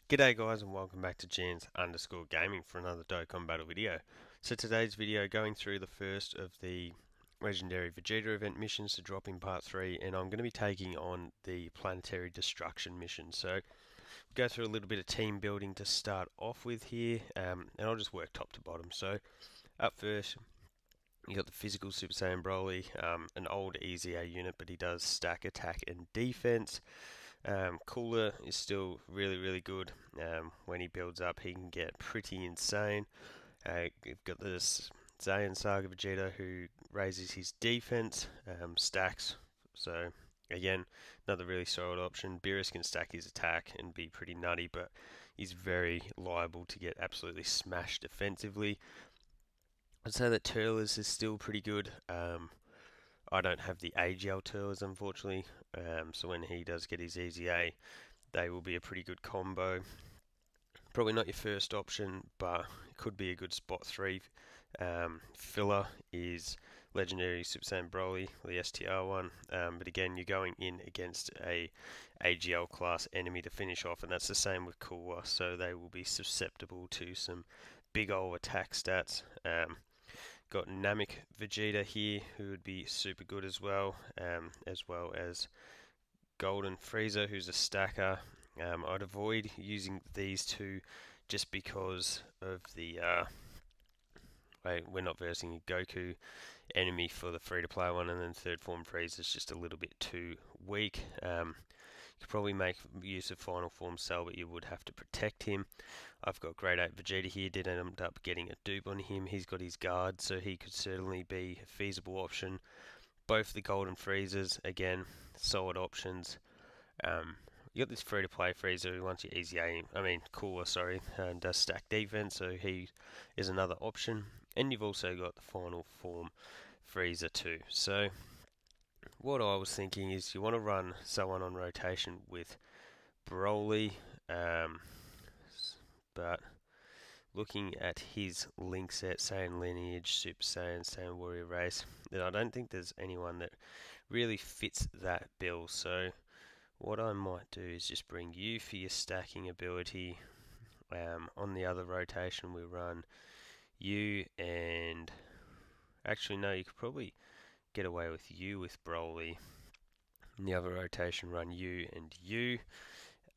G'day guys and welcome back to Jans_Gaming for another Dokkan Battle video. So today's video going through the first of the Legendary Vegeta event missions to drop in part 3, and I'm going to be taking on the Planetary Destruction mission. So go through a little bit of team building to start off with here, and I'll just work top to bottom. So up first you got the physical Super Saiyan Broly, an old EZA unit, but he does stack attack and defense. Cooler is still really good. When he builds up, he can get pretty insane. You've got this Saiyan Saga Vegeta who raises his defense, stacks. So again, another really solid option. Beerus can stack his attack and be pretty nutty, but he's very liable to get absolutely smashed defensively. I'd say that Turles is still pretty good. I don't have the AGL Turles, unfortunately, so when he does get his EZA, they will be a pretty good combo. Probably not your first option, but it could be a good spot 3. Filler is Legendary Super Saiyan Broly, the STR one, but again, you're going in against a AGL class enemy to finish off, and that's the same with Cooler, so they will be susceptible to some big ol' attack stats. Got Namek Vegeta here, who would be super good as well as Golden Frieza, who's a stacker. I'd avoid using these two just because of the we're not versing a Goku enemy for the free-to-play one, and then third form Frieza is just a little bit too weak. You could probably make use of Final Form Cell, but you would have to protect him. I've got Grade 8 Vegeta here, did end up getting a dupe on him. He's got his guard, so he could certainly be a feasible option. Both the Golden Freezers, again, solid options. You got this free-to-play Freezer who wants your easy aim, Cooler, sorry, and does stack defense, so he is another option. And you've also got the Final Form Freezer too. So what I was thinking is you want to run someone on rotation with Broly, but looking at his link set, Saiyan Lineage, Super Saiyan, Saiyan Warrior Race, then I don't think there's anyone that really fits that bill. So what I might do is just bring you for your stacking ability. On the other rotation we run you and... Actually no, you could probably get away with you with Broly. In the other rotation run you and you.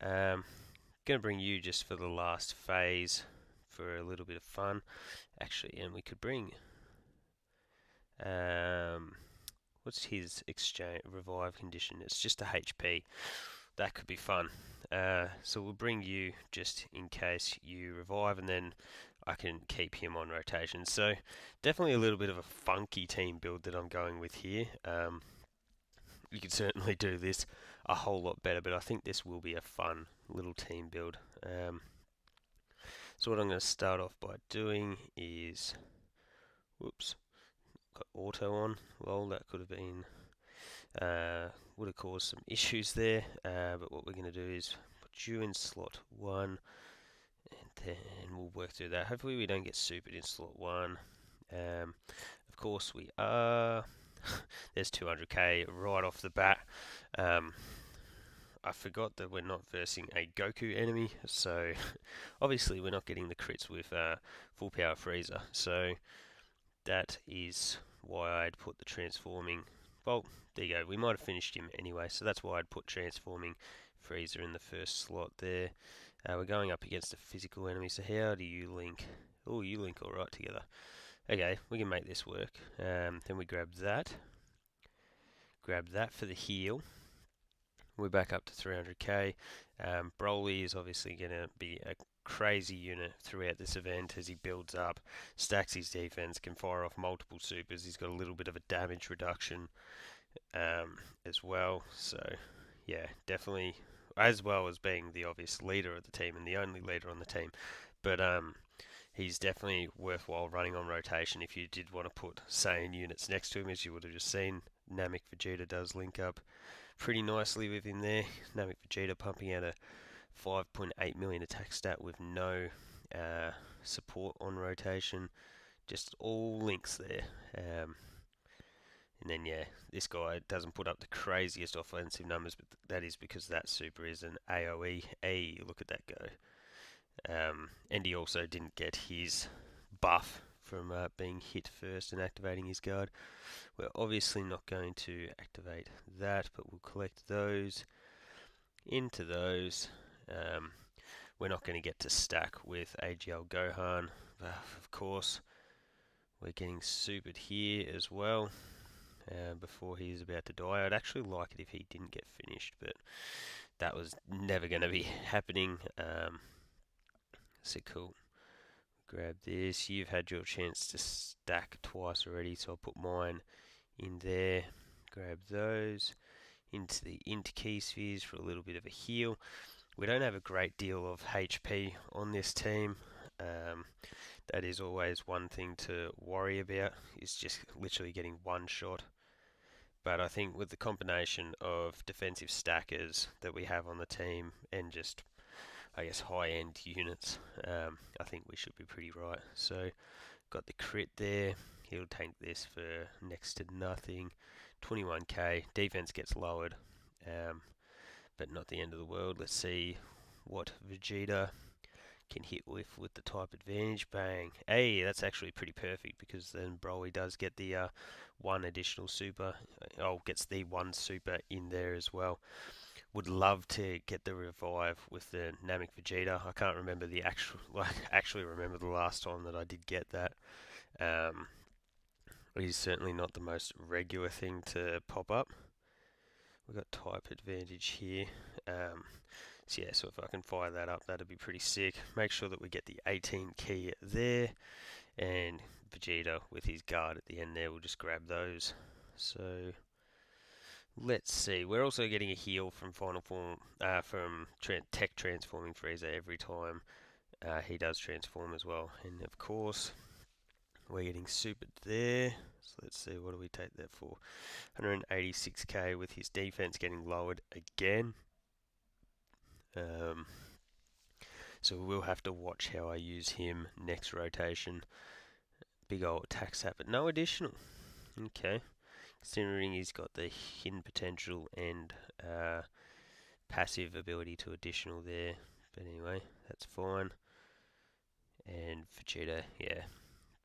Gonna bring you just for the last phase for a little bit of fun. Actually, and we could bring what's his exchange revive condition? It's just a HP. That could be fun. So we'll bring you just in case you revive, and then I can keep him on rotation. So definitely a little bit of a funky team build that I'm going with here. You could certainly do this a whole lot better, but I think this will be a fun little team build. So what I'm going to start off by doing is, whoops, got auto on. Lol, that could have been, would have caused some issues there. But what we're going to do is put you in slot 1, and then we'll work through that. Hopefully we don't get supered in slot 1. Of course we are. There's 200k right off the bat. I forgot that we're not versing a Goku enemy, so obviously we're not getting the crits with full power Frieza. So that is why I'd put the transforming. Well, there you go. We might have finished him anyway, so that's why I'd put transforming Frieza in the first slot there. We're going up against a physical enemy, so how do you link? Oh, you link all right together. Okay, we can make this work. Then we grab that. Grab that for the heal. We're back up to 300k. Broly is obviously going to be a crazy unit throughout this event as he builds up, stacks his defense, can fire off multiple supers. He's got a little bit of a damage reduction as well. So, yeah, definitely, as well as being the obvious leader of the team and the only leader on the team. But he's definitely worthwhile running on rotation if you did want to put Saiyan units next to him, as you would have just seen. Namek Vegeta does link up pretty nicely with him there. Namek Vegeta pumping out a 5.8 million attack stat with no support on rotation. Just all links there. And then, yeah, this guy doesn't put up the craziest offensive numbers, but that is because that super is an AoE. Hey, look at that go. And he also didn't get his buff from being hit first and activating his guard. We're obviously not going to activate that, but we'll collect those into those. We're not going to get to stack with AGL Gohan, of course. We're getting supered here as well before he's about to die. I'd actually like it if he didn't get finished, but that was never going to be happening. So cool. Grab this. You've had your chance to stack twice already, so I'll put mine in there. Grab those into the key spheres for a little bit of a heal. We don't have a great deal of HP on this team. That is always one thing to worry about, is just literally getting one shot. But I think with the combination of defensive stackers that we have on the team and just, I guess, high-end units, I think we should be pretty right. So, got the crit there. He'll tank this for next to nothing. 21k. Defense gets lowered, but not the end of the world. Let's see what VEGETA can hit with the type advantage. Bang. Hey, that's actually pretty perfect, because then Broly does get the one additional super. Gets the one super in there as well. Would love to get the revive with the Namek VEGETA. I can't remember the actually remember the last time that I did get that. It is certainly not the most regular thing to pop up. We've got type advantage here. So yeah, so if I can fire that up, that'd be pretty sick. Make sure that we get the 18 key there, and VEGETA with his guard at the end there, we'll just grab those. So let's see, we're also getting a heal from Final Form, from Tech Transforming Frieza every time he does transform as well. And of course, we're getting supered there. So let's see, what do we take that for? 186k with his defense getting lowered again. So we'll have to watch how I use him next rotation. Big old attack sap, but no additional. Okay. Considering he's got the hidden potential and passive ability to additional there. But anyway, that's fine. And VEGETA, yeah.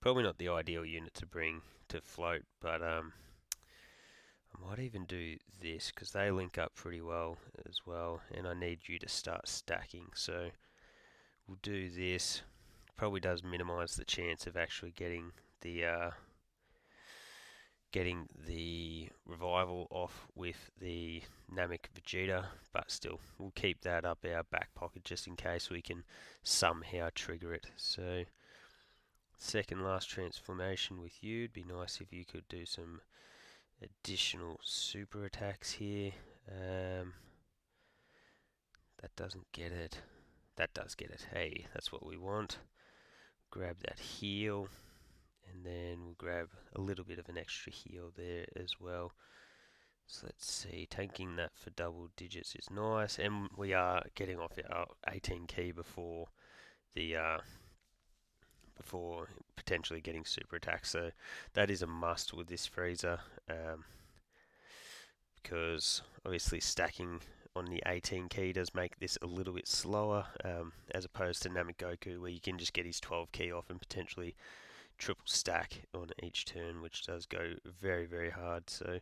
Probably not the ideal unit to bring to float, but I might even do this, because they link up pretty well as well, and I need you to start stacking, so we'll do this. Probably does minimize the chance of actually getting the revival off with the Namek VEGETA, but still, we'll keep that up our back pocket just in case we can somehow trigger it. So, second last transformation with you. It'd be nice if you could do some additional super attacks here. That doesn't get it. That does get it. Hey, that's what we want. Grab that heal, and then we'll grab a little bit of an extra heal there as well. So let's see, tanking that for double digits is nice, and we are getting off our 18 key before the before potentially getting super attacks. So that is a must with this Frieza, because obviously stacking on the 18 key does make this a little bit slower, as opposed to Namek Goku, where you can just get his 12 key off and potentially triple stack on each turn, which does go very, very hard. So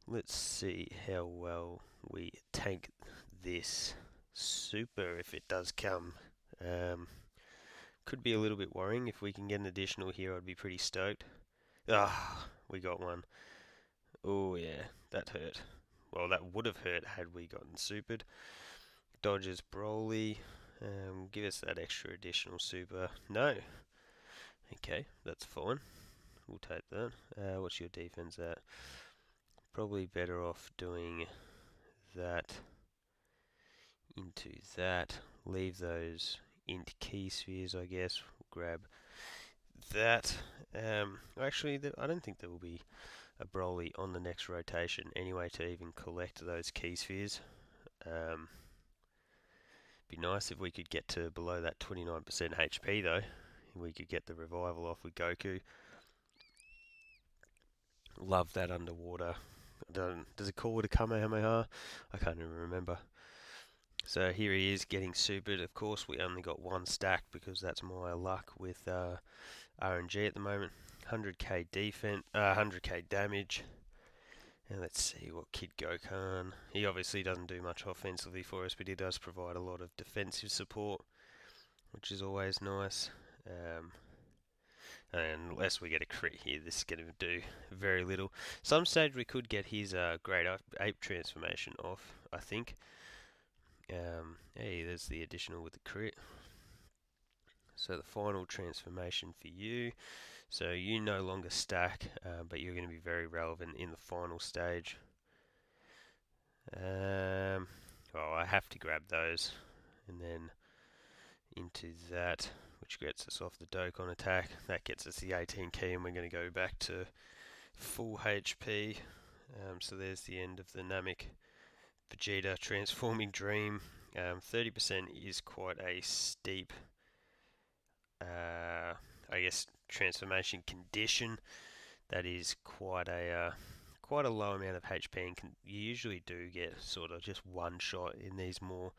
let's see how well we tank this super if it does come. Could be a little bit worrying. If we can get an additional here, I'd be pretty stoked. We got one. Oh yeah, that hurt. Well, that would have hurt had we gotten supered. Dodges Broly. Give us that extra additional super. No. Okay, that's fine. We'll take that. What's your defense at? Probably better off doing that into that. Leave those into key spheres, I guess. We'll grab that. Actually, I don't think there will be a Broly on the next rotation anyway to even collect those key spheres. Be nice if we could get to below that 29% HP though. We could get the revival off with Goku. Love that underwater. Does it call it a Kamehameha? I can't even remember. So here he is getting supered. Of course, we only got one stack because that's my luck with RNG at the moment. 100k defense, 100k damage. And let's see what Kid Dokkan. He obviously doesn't do much offensively for us, but he does provide a lot of defensive support, which is always nice. And unless we get a crit here, this is going to do very little. Some stage we could get his Great Ape transformation off, I think. Hey, there's the additional with the crit. So the final transformation for you. So you no longer stack, but you're going to be very relevant in the final stage. Oh, I have to grab those, and then into that, which gets us off the Dokkan attack. That gets us the 18 key, and we're going to go back to full HP. So there's the end of the Namek VEGETA transforming dream. 30% is quite a steep, I guess, transformation condition. That is quite a low amount of HP, and you usually do get sort of just one shot in these more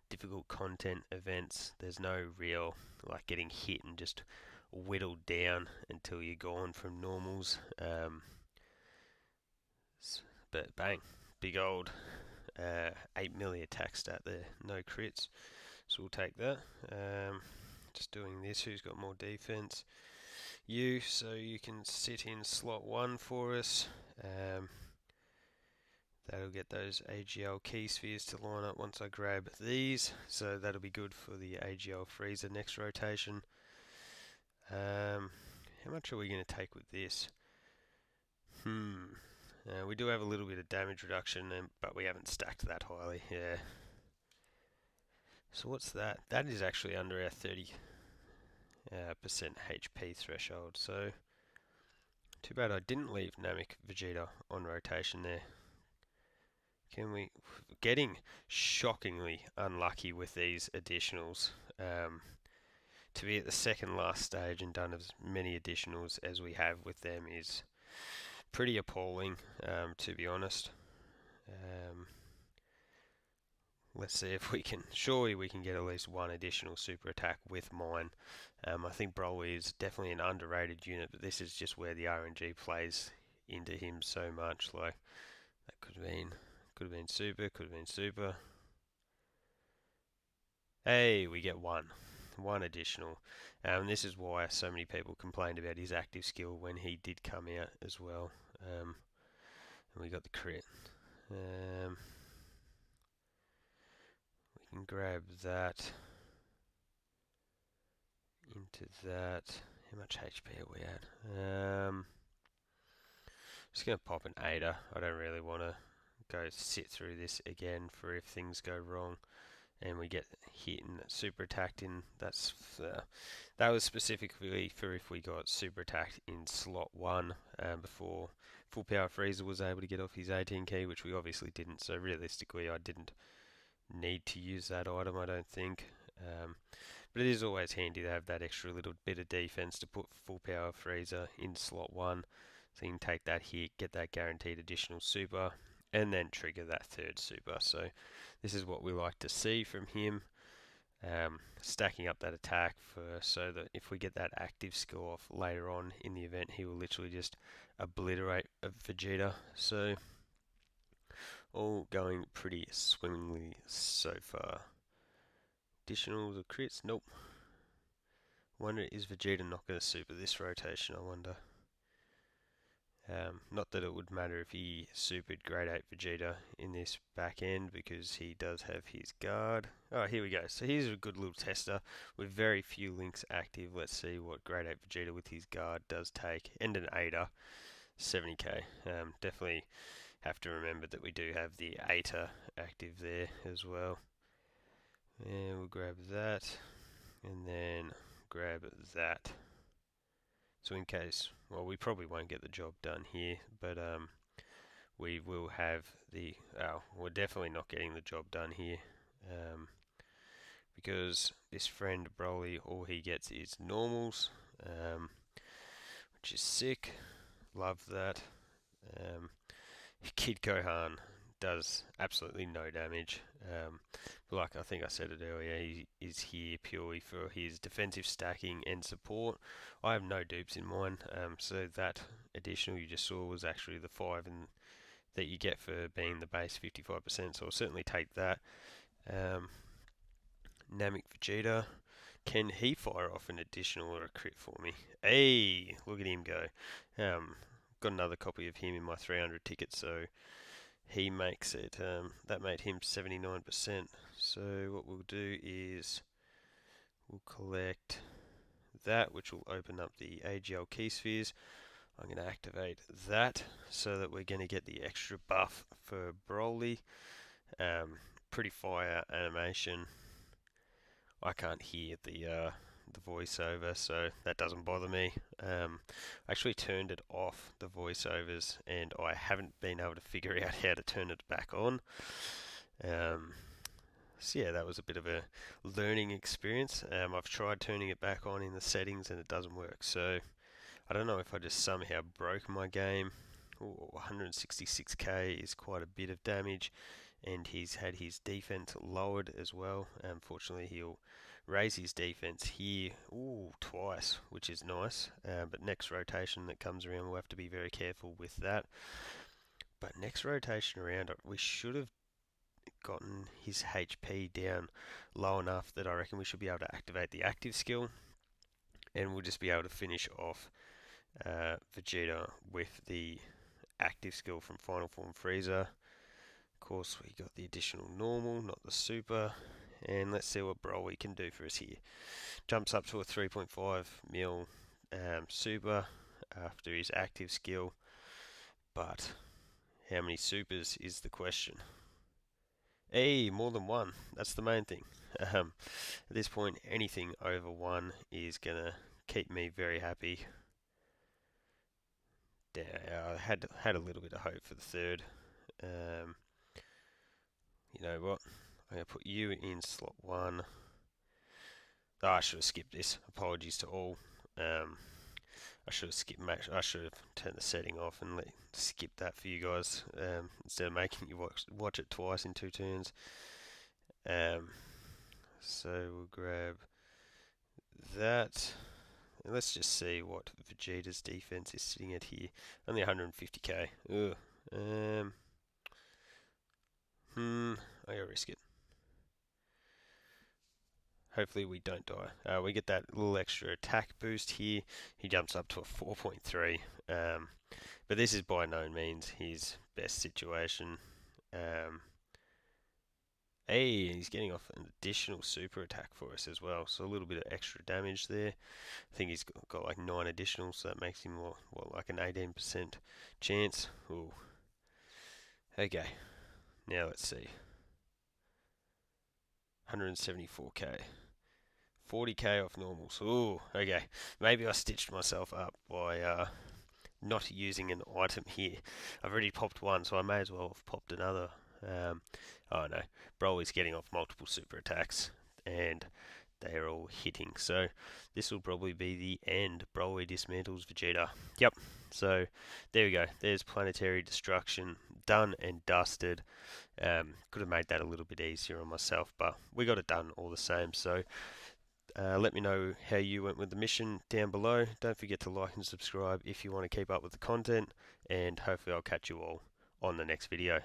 difficult content events. There's no real like getting hit and just whittled down until you're gone from normals. But bang, big old 8 milli attack stat there, no crits, so we'll take that. Just doing this, who's got more defense? You, so you can sit in slot 1 for us. That'll get those AGL key spheres to line up once I grab these, so that'll be good for the AGL freezer next rotation. How much are we going to take with this? We do have a little bit of damage reduction, but we haven't stacked that highly. Yeah. So what's that? That is actually under our 30% HP threshold. So too bad I didn't leave Namek VEGETA on rotation there. Getting shockingly unlucky with these additionals. To be at the second last stage and done as many additionals as we have with them is pretty appalling, to be honest. Let's see if we can. Surely we can get at least one additional super attack with mine. I think Broly is definitely an underrated unit, but this is just where the RNG plays into him so much. Like that could have been super, could have been super. Hey, we get one additional. This is why so many people complained about his active skill when he did come out as well. And we got the crit. We can grab that into that. How much HP are we at? Just going to pop an 8er. I don't really want to go sit through this again for if things go wrong and we get hit and super attacked in. That was specifically for if we got super attacked in slot 1 before full power freezer was able to get off his 18 key, which we obviously didn't. So realistically, I didn't need to use that item, I don't think. But it is always handy to have that extra little bit of defense to put full power freezer in slot 1, so you can take that hit, get that guaranteed additional super, and then trigger that third super. So this is what we like to see from him, stacking up that attack so that if we get that active skill off later on in the event, he will literally just obliterate a Vegeta. So all going pretty swimmingly so far. Additionals or crits? Nope. Wonder, is Vegeta not going to super this rotation, I wonder. Not that it would matter if he supered Great Ape Vegeta in this back end, because he does have his guard. Oh, here we go. So here's a good little tester with very few links active. Let's see what Great Ape Vegeta with his guard does take. And an 8er, 70k. Definitely have to remember that we do have the 8er active there as well. And we'll grab that, and then grab that. So in case, well, we probably won't get the job done here, but we will have we're definitely not getting the job done here, because this friend Broly, all he gets is normals, which is sick. Love that. Kid Gohan does absolutely no damage. Like I think I said it earlier, he is here purely for his defensive stacking and support. I have no dupes in mine, so that additional you just saw was actually the 5 that you get for being the base 55%, so I'll certainly take that. Namek Vegeta, can he fire off an additional or a crit for me? Hey, look at him go. Got another copy of him in my 300 ticket, so he makes it, that made him 79%. So what we'll do is we'll collect that, which will open up the AGL key spheres. I'm going to activate that so that we're going to get the extra buff for Broly. Pretty fire animation. I can't hear the voiceover, so that doesn't bother me. I actually turned it off, the voiceovers, and I haven't been able to figure out how to turn it back on. So yeah, that was a bit of a learning experience. I've tried turning it back on in the settings and it doesn't work, so I don't know if I just somehow broke my game. Ooh, 166k is quite a bit of damage, and he's had his defense lowered as well. Unfortunately, he'll raise his defense here, twice, which is nice. But next rotation that comes around, we'll have to be very careful with that. But next rotation around, we should have gotten his HP down low enough that I reckon we should be able to activate the active skill, and we'll just be able to finish off Vegeta with the active skill from Final Form Frieza. Of course, we got the additional normal, not the super, and let's see what Broly can do for us here. Jumps up to a 3.5 mil super after his active skill, but how many supers is the question. Hey, more than one. That's the main thing. At this point, anything over 1 is gonna keep me very happy. I had a little bit of hope for the third. You know what? I'm going to put you in slot 1. Oh, I should have skipped this. Apologies to all. I should have turned the setting off and skip that for you guys instead of making you watch it twice in 2 turns. So we'll grab that. And let's just see what Vegeta's defense is sitting at here. Only 150k. Ugh. I gotta risk it. Hopefully we don't die. We get that little extra attack boost here. He jumps up to a 4.3. But this is by no means his best situation. Hey, he's getting off an additional super attack for us as well. So a little bit of extra damage there. I think he's got like 9 additional, so that makes him like an 18% chance. Ooh. Okay. Now let's see. 174k. 40k off normals. Ooh, okay. Maybe I stitched myself up by not using an item here. I've already popped one, so I may as well have popped another. Oh no, Broly's getting off multiple super attacks, and they're all hitting. So this will probably be the end. Broly dismantles Vegeta. Yep. So there we go. There's Planetary Destruction done and dusted. Could have made that a little bit easier on myself, but we got it done all the same. So let me know how you went with the mission down below. Don't forget to like and subscribe if you want to keep up with the content, and hopefully I'll catch you all on the next video.